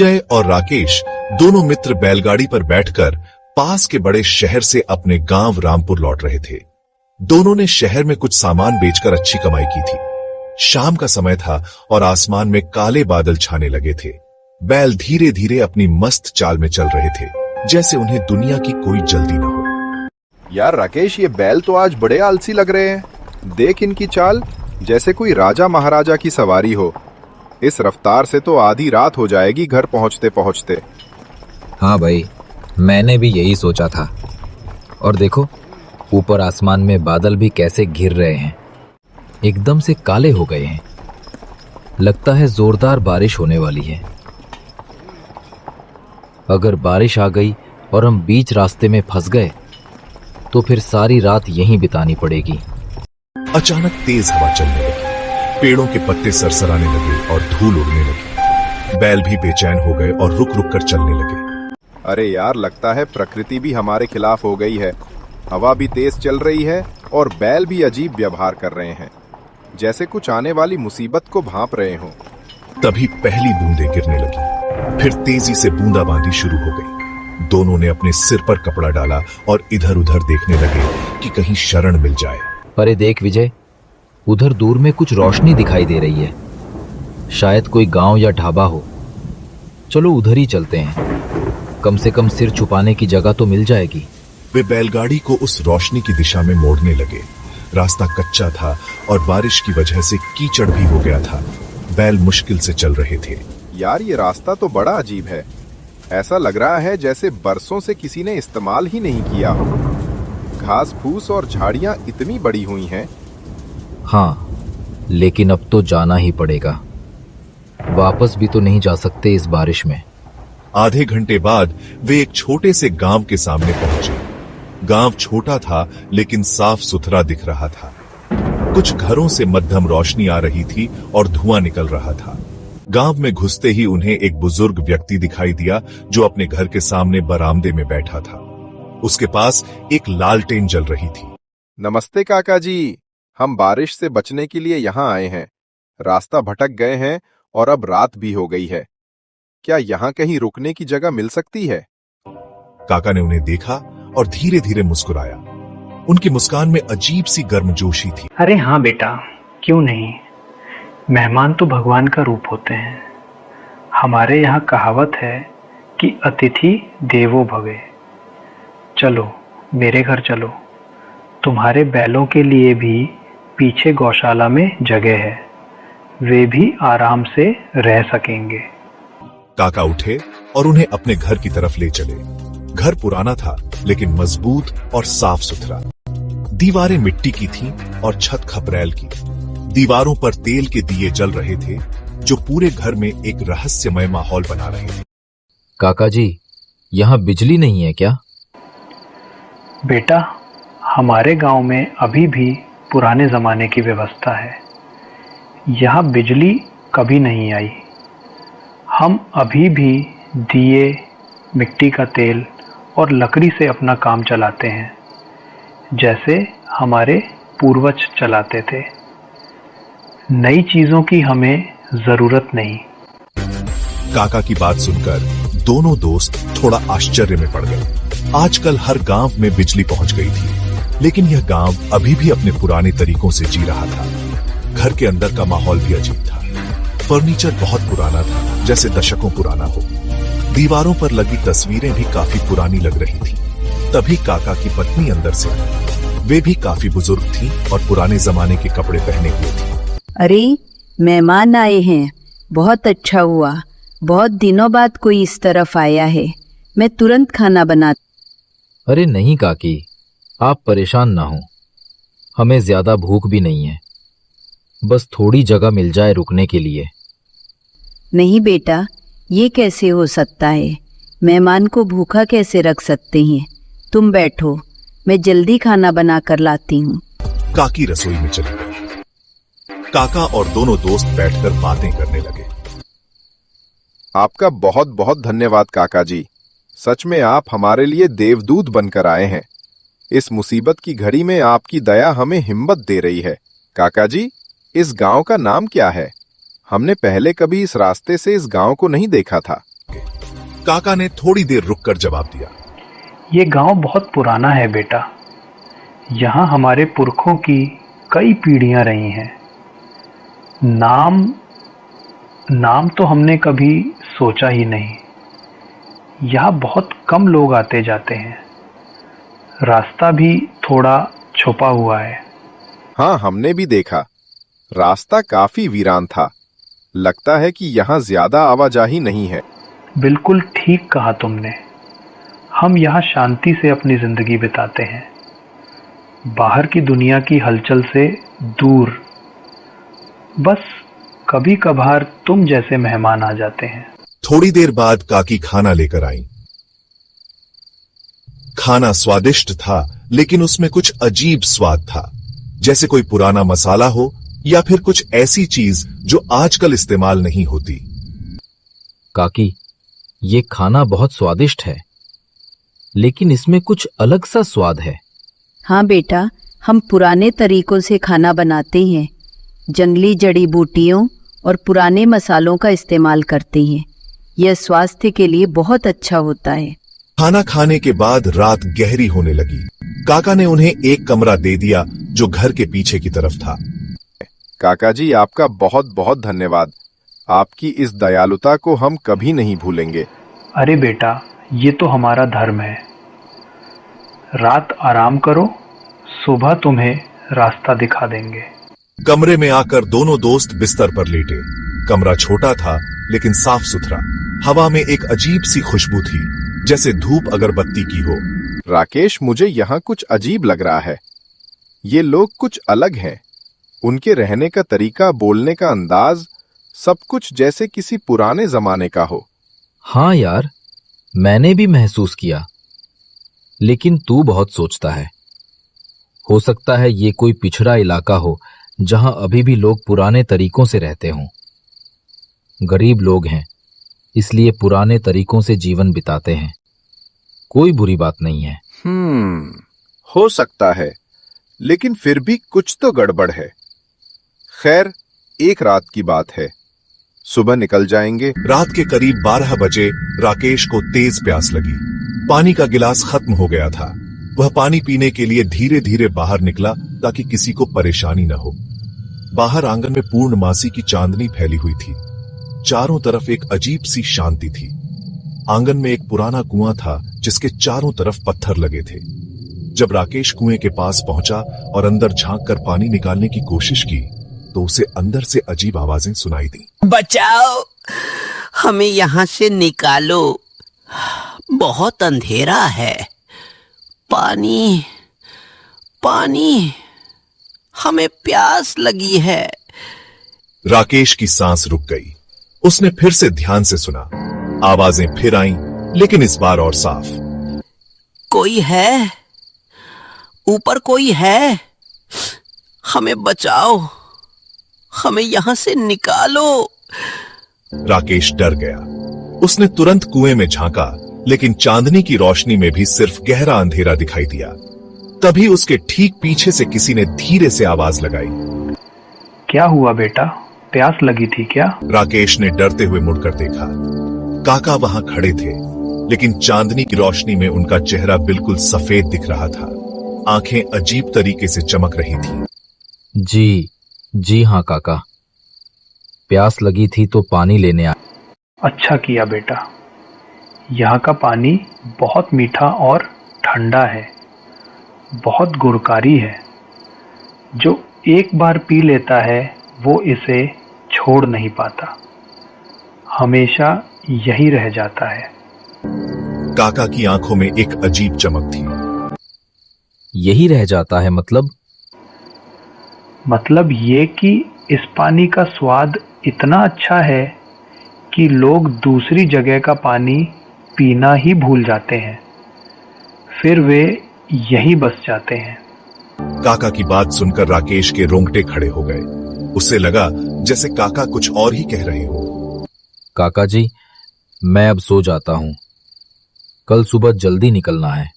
जय और राकेश दोनों मित्र बैलगाड़ी पर बैठकर पास के बड़े शहर से अपने गांव रामपुर लौट रहे थे। दोनों ने शहर में कुछ सामान बेचकर अच्छी कमाई की थी। शाम का समय था और आसमान में काले बादल छाने लगे थे। बैल धीरे धीरे अपनी मस्त चाल में चल रहे थे, जैसे उन्हें दुनिया की कोई जल्दी न हो। यार राकेश, ये बैल तो आज बड़े आलसी लग रहे हैं। देख इनकी चाल, जैसे कोई राजा महाराजा की सवारी हो। इस रफ्तार से तो आधी रात हो जाएगी घर पहुंचते पहुंचते। हाँ भाई, मैंने भी यही सोचा था। और देखो, ऊपर आसमान में बादल भी कैसे घिर रहे हैं, एकदम से काले हो गए हैं। लगता है जोरदार बारिश होने वाली है। अगर बारिश आ गई और हम बीच रास्ते में फंस गए तो फिर सारी रात यहीं बितानी पड़ेगी। अचानक तेज हवा चलने लगी, पेड़ों के पत्ते सरसराने लगे और धूल उड़ने लगी। बैल भी बेचैन हो गए और रुक रुक कर चलने लगे। अरे यार, लगता है प्रकृति भी हमारे खिलाफ हो गई है। हवा भी तेज चल रही है और बैल भी अजीब व्यवहार कर रहे हैं, जैसे कुछ आने वाली मुसीबत को भांप रहे हों। तभी पहली बूंदें गिरने लगी, फिर तेजी से बूंदाबांदी शुरू हो गई। दोनों ने अपने सिर पर कपड़ा डाला और इधर उधर देखने लगे कि कहीं शरण मिल जाए। अरे देख विजय, उधर दूर में कुछ रोशनी दिखाई दे रही है। शायद कोई गांव या ढाबा हो। चलो उधर ही चलते हैं, कम से कम सिर छुपाने की जगह तो मिल जाएगी। वे बैलगाड़ी को उस रोशनी की दिशा में मोड़ने लगे। रास्ता कच्चा था और बारिश की वजह से कीचड़ भी हो गया था। बैल मुश्किल से चल रहे थे। यार, ये रास्ता तो बड़ा अजीब है। ऐसा लग रहा है जैसे बरसों से किसी ने इस्तेमाल ही नहीं किया हो। घास फूस और झाड़ियां इतनी बड़ी हुई हैं। हाँ, लेकिन अब तो जाना ही पड़ेगा। वापस भी तो नहीं जा सकते इस बारिश में। आधे घंटे बाद वे एक छोटे से गांव के सामने पहुंचे। गांव छोटा था लेकिन साफ सुथरा दिख रहा था। कुछ घरों से मध्यम रोशनी आ रही थी और धुआं निकल रहा था। गांव में घुसते ही उन्हें एक बुजुर्ग व्यक्ति दिखाई दिया जो अपने घर के सामने बरामदे में बैठा था। उसके पास एक लालटेन जल रही थी। नमस्ते काका जी, हम बारिश से बचने के लिए यहाँ आए हैं। रास्ता भटक गए हैं और अब रात भी हो गई है। क्या यहाँ कहीं रुकने की जगह मिल सकती है? काका ने उन्हें देखा और धीरे धीरे मुस्कुराया। उनकी मुस्कान में अजीब सी गर्मजोशी थी। अरे हाँ बेटा, क्यों नहीं। मेहमान तो भगवान का रूप होते हैं। हमारे यहाँ कहावत है कि अतिथि देवो भवे। चलो मेरे घर चलो, तुम्हारे बैलों के लिए भी पीछे गौशाला में जगह है, वे भी आराम से रह सकेंगे। काका उठे और उन्हें अपने घर की तरफ ले चले। घर पुराना था लेकिन मजबूत और साफ सुथरा। दीवारें मिट्टी की थीं और छत खपरेल की। दीवारों पर तेल के दिए जल रहे थे जो पूरे घर में एक रहस्यमय माहौल बना रहे थे। काका जी, यहाँ बिजली नहीं है क्या? बेटा, हमारे गांव में अभी भी पुराने जमाने की व्यवस्था है। यहाँ बिजली कभी नहीं आई। हम अभी भी दिए, मिट्टी का तेल और लकड़ी से अपना काम चलाते हैं, जैसे हमारे पूर्वज चलाते थे। नई चीजों की हमें जरूरत नहीं। काका की बात सुनकर दोनों दोस्त थोड़ा आश्चर्य में पड़ गए। आजकल हर गांव में बिजली पहुंच गई थी, लेकिन यह गांव अभी भी अपने पुराने तरीकों से जी रहा था। घर के अंदर का माहौल भी अजीब था। फर्नीचर बहुत पुराना था, जैसे दशकों पुराना हो। दीवारों पर लगी तस्वीरें भी काफी पुरानी लग रही थी। तभी काका की पत्नी अंदर से आई। वे भी काफी बुजुर्ग थीं और पुराने जमाने के कपड़े पहने हुए थी। अरे, मेहमान आए हैं, बहुत अच्छा हुआ। बहुत दिनों बाद कोई इस तरफ आया है। मैं तुरंत खाना बना। अरे नहीं काकी, आप परेशान ना हो। हमें ज्यादा भूख भी नहीं है, बस थोड़ी जगह मिल जाए रुकने के लिए। नहीं बेटा, ये कैसे हो सकता है? मेहमान को भूखा कैसे रख सकते हैं? तुम बैठो, मैं जल्दी खाना बना कर लाती हूँ। काकी रसोई में चली गई। काका और दोनों दोस्त बैठकर बातें करने लगे। आपका बहुत बहुत धन्यवाद काका जी। सच में आप हमारे लिए देवदूत बनकर आए हैं। इस मुसीबत की घड़ी में आपकी दया हमें हिम्मत दे रही है। काका जी, इस गांव का नाम क्या है? हमने पहले कभी इस रास्ते से इस गांव को नहीं देखा था। काका ने थोड़ी देर रुककर जवाब दिया। ये गांव बहुत पुराना है बेटा। यहाँ हमारे पुरखों की कई पीढ़ियां रही हैं। नाम तो हमने कभी सोचा ही नहीं। यहाँ बहुत कम लोग आते जाते हैं। रास्ता भी थोड़ा छुपा हुआ है। हाँ, हमने भी देखा। रास्ता काफी वीरान था। लगता है कि यहाँ ज्यादा आवाजाही नहीं है। बिल्कुल ठीक कहा तुमने। हम यहाँ शांति से अपनी जिंदगी बिताते हैं, बाहर की दुनिया की हलचल से दूर। बस कभी कभार तुम जैसे मेहमान आ जाते हैं। थोड़ी देर बाद काकी खाना लेकर आई। खाना स्वादिष्ट था, लेकिन उसमें कुछ अजीब स्वाद था, जैसे कोई पुराना मसाला हो या फिर कुछ ऐसी चीज जो आजकल इस्तेमाल नहीं होती। काकी, ये खाना बहुत स्वादिष्ट है, लेकिन इसमें कुछ अलग सा स्वाद है। हाँ बेटा, हम पुराने तरीकों से खाना बनाते हैं। जंगली जड़ी बूटियों और पुराने मसालों का इस्तेमाल करते हैं। यह स्वास्थ्य के लिए बहुत अच्छा होता है। खाना खाने के बाद रात गहरी होने लगी। काका ने उन्हें एक कमरा दे दिया जो घर के पीछे की तरफ था। काका जी, आपका बहुत बहुत धन्यवाद। आपकी इस दयालुता को हम कभी नहीं भूलेंगे। अरे बेटा, ये तो हमारा धर्म है। रात आराम करो, सुबह तुम्हें रास्ता दिखा देंगे। कमरे में आकर दोनों दोस्त बिस्तर पर लेटे। कमरा छोटा था, लेकिन साफ सुथरा। हवा में एक अजीब सी खुशबू थी, जैसे धूप अगरबत्ती की हो। राकेश, मुझे यहाँ कुछ अजीब लग रहा है। ये लोग कुछ अलग हैं। उनके रहने का तरीका, बोलने का अंदाज, सब कुछ जैसे किसी पुराने जमाने का हो। हाँ यार, मैंने भी महसूस किया। लेकिन तू बहुत सोचता है। हो सकता है ये कोई पिछड़ा इलाका हो जहां अभी भी लोग पुराने तरीकों से रहते हों। गरीब लोग हैं, इसलिए पुराने तरीकों से जीवन बिताते हैं। कोई बुरी बात नहीं है। हो सकता है, लेकिन फिर भी कुछ तो गड़बड़ है। खैर, एक रात की बात है, सुबह निकल जाएंगे। रात के करीब 12 बजे राकेश को तेज प्यास लगी। पानी का गिलास खत्म हो गया था। वह पानी पीने के लिए धीरे धीरे बाहर निकला ताकि किसी को परेशानी न हो। बाहर आंगन में पूर्णमासी की चांदनी फैली हुई थी। चारों तरफ एक अजीब सी शांति थी। आंगन में एक पुराना कुआं था जिसके चारों तरफ पत्थर लगे थे। जब राकेश कुएं के पास पहुंचा और अंदर झांक कर पानी निकालने की कोशिश की, तो उसे अंदर से अजीब आवाजें सुनाई दी। बचाओ, हमें यहाँ से निकालो, बहुत अंधेरा है। पानी, पानी, हमें प्यास लगी है। राकेश की सांस रुक गई। उसने फिर से ध्यान से सुना। आवाजें फिर आईं, लेकिन इस बार और साफ। कोई है? ऊपर कोई है? हमें बचाओ, हमें यहां से निकालो। राकेश डर गया। उसने तुरंत कुएं में झांका, लेकिन चांदनी की रोशनी में भी सिर्फ गहरा अंधेरा दिखाई दिया। तभी उसके ठीक पीछे से किसी ने धीरे से आवाज लगाई। क्या हुआ बेटा, प्यास लगी थी क्या? राकेश ने डरते हुए मुड़कर देखा। काका वहां खड़े थे, लेकिन चांदनी की रोशनी में उनका चेहरा बिल्कुल सफेद दिख रहा था। आंखें अजीब तरीके से चमक रही थी। जी हाँ काका, प्यास लगी थी तो पानी लेने आया। अच्छा किया बेटा। यहाँ का पानी बहुत मीठा और ठंडा है, बहुत गुणकारी है। जो एक बार पी लेता है वो इसे छोड़ नहीं पाता, हमेशा यही रह जाता है। काका की आंखों में एक अजीब चमक थी। यही रह जाता है मतलब ये कि इस पानी का स्वाद इतना अच्छा है कि लोग दूसरी जगह का पानी पीना ही भूल जाते हैं, फिर वे यही बस जाते हैं। काका की बात सुनकर राकेश के रोंगटे खड़े हो गए। उसे लगा जैसे काका कुछ और ही कह रहे हो। काका जी, मैं अब सो जाता हूं, कल सुबह जल्दी निकलना है।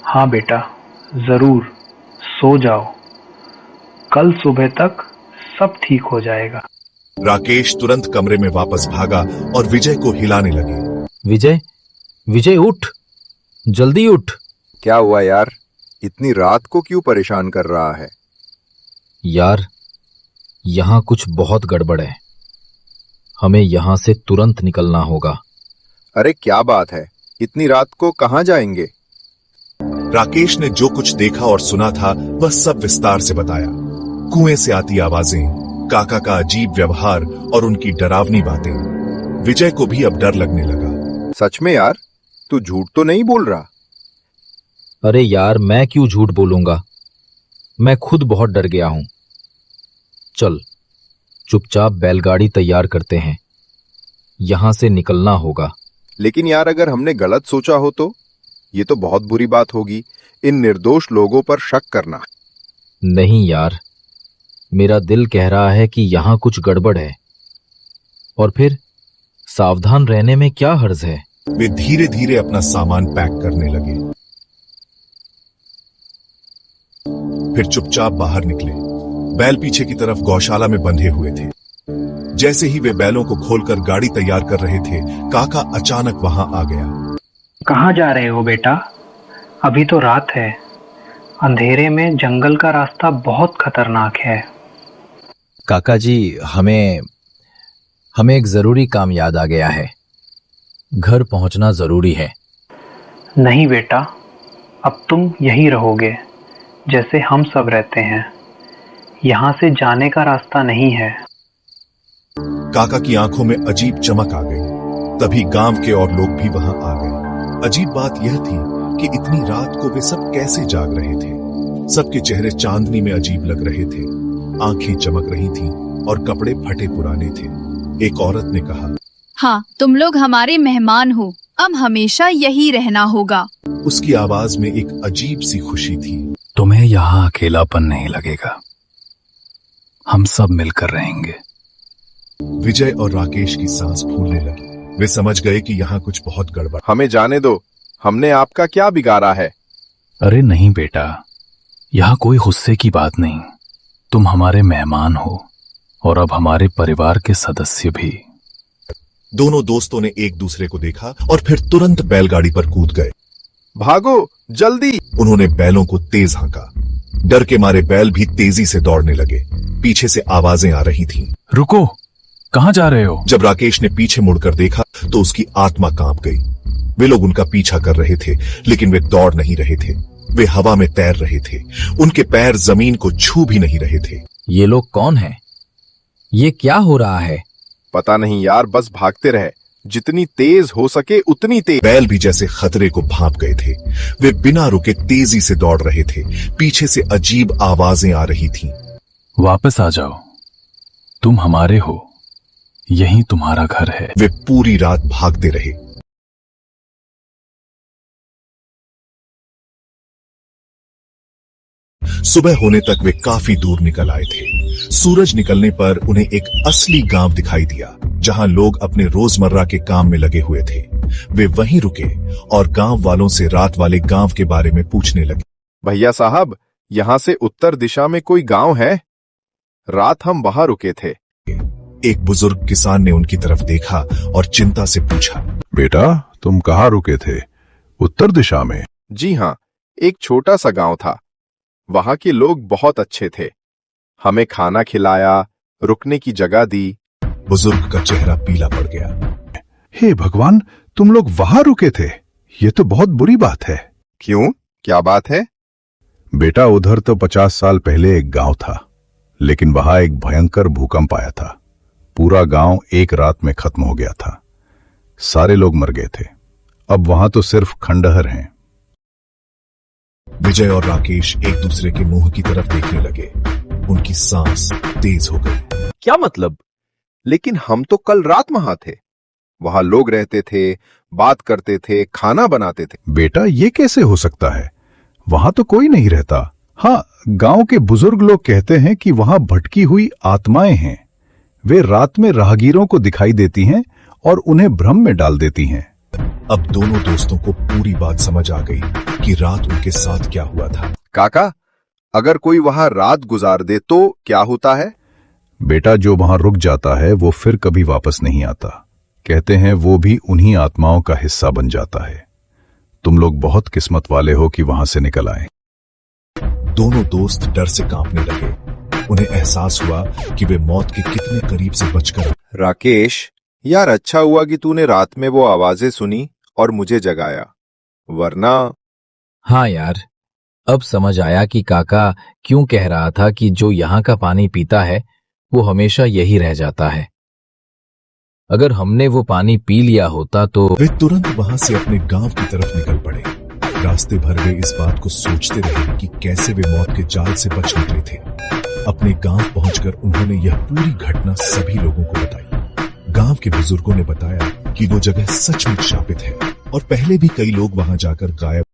हाँ बेटा, जरूर सो जाओ, कल सुबह तक सब ठीक हो जाएगा। राकेश तुरंत कमरे में वापस भागा और विजय को हिलाने लगे। विजय, विजय उठ, जल्दी उठ। क्या हुआ यार, इतनी रात को क्यों परेशान कर रहा है? यार, यहां कुछ बहुत गड़बड़ है। हमें यहां से तुरंत निकलना होगा। अरे क्या बात है, इतनी रात को कहां जाएंगे? राकेश ने जो कुछ देखा और सुना था वह सब विस्तार से बताया। कुएं से आती आवाजें, काका का अजीब व्यवहार और उनकी डरावनी बातें। विजय को भी अब डर लगने लगा। सच में यार, तू झूठ तो नहीं बोल रहा? अरे यार, मैं क्यों झूठ बोलूंगा, मैं खुद बहुत डर गया हूं। चल, चुपचाप बैलगाड़ी तैयार करते हैं, यहां से निकलना होगा। लेकिन यार, अगर हमने गलत सोचा हो तो? ये तो बहुत बुरी बात होगी, इन निर्दोष लोगों पर शक करना। नहीं यार, मेरा दिल कह रहा है कि यहां कुछ गड़बड़ है, और फिर सावधान रहने में क्या हर्ज है। वे धीरे धीरे अपना सामान पैक करने लगे, फिर चुपचाप बाहर निकले। बैल पीछे की तरफ गौशाला में बंधे हुए थे। जैसे ही वे बैलों को खोलकर गाड़ी तैयार कर रहे थे, काका अचानक वहां आ गया। कहाँ जा रहे हो बेटा? अभी तो रात है, अंधेरे में जंगल का रास्ता बहुत खतरनाक है। काका जी, हमें एक जरूरी काम याद आ गया है। घर पहुंचना जरूरी है। नहीं बेटा, अब तुम यहीं रहोगे जैसे हम सब रहते हैं। यहाँ से जाने का रास्ता नहीं है। काका की आंखों में अजीब चमक आ गई। तभी गांव के और लोग भी वहां आ गए। अजीब बात यह थी कि इतनी रात को वे सब कैसे जाग रहे थे। सबके चेहरे चांदनी में अजीब लग रहे थे, आंखें चमक रही थीं और कपड़े फटे पुराने थे। एक औरत ने कहा, हाँ, तुम लोग हमारे मेहमान हो, अब हमेशा यही रहना होगा। उसकी आवाज में एक अजीब सी खुशी थी। तुम्हें यहाँ अकेलापन नहीं लगेगा, हम सब मिलकर रहेंगे। विजय और राकेश की सांस फूलने लगी। वे समझ गए कि यहाँ कुछ बहुत गड़बड़। हमें जाने दो, हमने आपका क्या बिगाड़ा है? अरे नहीं बेटा, यहाँ कोई गुस्से की बात नहीं। तुम हमारे मेहमान हो और अब हमारे परिवार के सदस्य भी। दोनों दोस्तों ने एक दूसरे को देखा और फिर तुरंत बैलगाड़ी पर कूद गए। भागो जल्दी! उन्होंने बैलों को तेज हाँका। डर के मारे बैल भी तेजी से दौड़ने लगे। पीछे से आवाजें आ रही थीं। रुको, कहां जा रहे हो? जब राकेश ने पीछे मुड़कर देखा तो उसकी आत्मा कांप गई। वे लोग उनका पीछा कर रहे थे, लेकिन वे दौड़ नहीं रहे थे। वे हवा में तैर रहे थे। उनके पैर जमीन को छू भी नहीं रहे थे। ये लोग कौन हैं? ये क्या हो रहा है? पता नहीं यार, बस भागते रहे, जितनी तेज हो सके उतनी तेज। बैल भी जैसे खतरे को भांप गए थे। वे बिना रुके तेजी से दौड़ रहे थे। पीछे से अजीब आवाजें आ रही थीं। वापस आ जाओ, तुम हमारे हो, यही तुम्हारा घर है। वे पूरी रात भागते रहे। सुबह होने तक वे काफी दूर निकल आए थे। सूरज निकलने पर उन्हें एक असली गांव दिखाई दिया, जहां लोग अपने रोजमर्रा के काम में लगे हुए थे। वे वहीं रुके और गांव वालों से रात वाले गांव के बारे में पूछने लगे। भैया साहब, यहाँ से उत्तर दिशा में कोई गांव है? रात हम वहां रुके थे। एक बुजुर्ग किसान ने उनकी तरफ देखा और चिंता से पूछा, बेटा, तुम कहाँ रुके थे? उत्तर दिशा में? जी हाँ, एक छोटा सा गांव था। वहां के लोग बहुत अच्छे थे, हमें खाना खिलाया, रुकने की जगह दी। बुजुर्ग का चेहरा पीला पड़ गया। हे भगवान, तुम लोग वहां रुके थे? ये तो बहुत बुरी बात है। क्यों, क्या बात है? बेटा, उधर तो 50 साल पहले एक गांव था, लेकिन वहां एक भयंकर भूकंप आया था। पूरा गांव एक रात में खत्म हो गया था। सारे लोग मर गए थे। अब वहां तो सिर्फ खंडहर हैं। विजय और राकेश एक दूसरे के मुंह की तरफ देखने लगे। उनकी सांस तेज हो गई। क्या मतलब? लेकिन हम तो कल रात वहां थे। वहां लोग रहते थे, बात करते थे, खाना बनाते थे। बेटा, ये कैसे हो सकता है? वहां तो कोई नहीं रहता। हाँ, गांव के बुजुर्ग लोग कहते हैं कि वहां भटकी हुई आत्माएं हैं। वे रात में राहगीरों को दिखाई देती हैं और उन्हें भ्रम में डाल देती हैं। अब दोनों दोस्तों को पूरी बात समझ आ गई कि रात उनके साथ क्या हुआ था। काका, अगर कोई वहां रात गुजार दे तो क्या होता है? बेटा, जो वहां रुक जाता है वो फिर कभी वापस नहीं आता। कहते हैं वो भी उन्हीं आत्माओं का हिस्सा बन जाता है। तुम लोग बहुत किस्मत वाले हो कि वहां से निकल आए। दोनों दोस्त डर से कांपने लगे। उन्हें एहसास हुआ कि वे मौत के कितने करीब से बचकर। राकेश, यार अच्छा हुआ कि तूने रात में वो आवाजें सुनी और मुझे जगाया, वरना। हाँ यार, अब समझ आया कि काका क्यों कह रहा था कि जो यहाँ का पानी पीता है वो हमेशा यही रह जाता है। अगर हमने वो पानी पी लिया होता तो। वे तुरंत वहां से अपने गांव की तरफ निकल पड़े। रास्ते भर वे इस बात को सोचते रहे कि कैसे वे मौत के जाल से बच निकले थे। अपने गांव पहुंचकर उन्होंने यह पूरी घटना सभी लोगों को बताई। गांव के बुजुर्गों ने बताया कि वो जगह सचमुच शापित है और पहले भी कई लोग वहां जाकर गायब